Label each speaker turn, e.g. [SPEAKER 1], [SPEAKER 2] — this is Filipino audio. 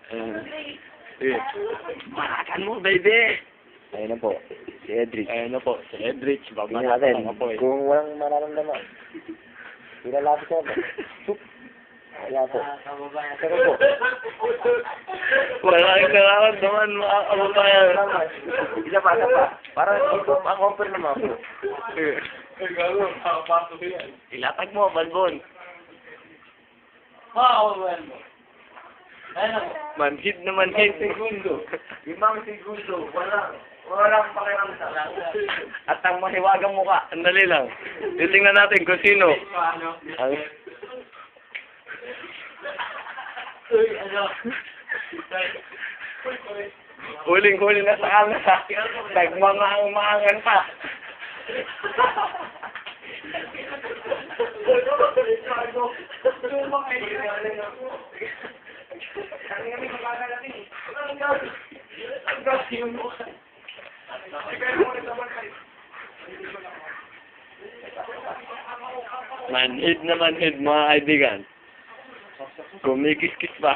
[SPEAKER 1] Sige. Marakan mo, baby!
[SPEAKER 2] Ayun na po. Si Edric.
[SPEAKER 1] Ayun na po, si Edrich.
[SPEAKER 2] Tingnan natin. Kung walang mararamdaman. Ilalapit ko. Sup. Wala po. Pero po.
[SPEAKER 1] Walang nararamdaman, mga kababayan.
[SPEAKER 2] Isa pa. Para ang-offer naman po.
[SPEAKER 1] Ilatag mo, Balbon. Manhid na manhid.
[SPEAKER 2] Segundo. 5 segundo. Walang pakiramdam.
[SPEAKER 1] At ang mahiwagang mukha. Andali lang. Titingnan natin kung sino. Ang... Huling-huli na sa camera. Nagmamaang-maangan pa. Manhid na manhid, mga kaibigan. Kumikis-kis pa.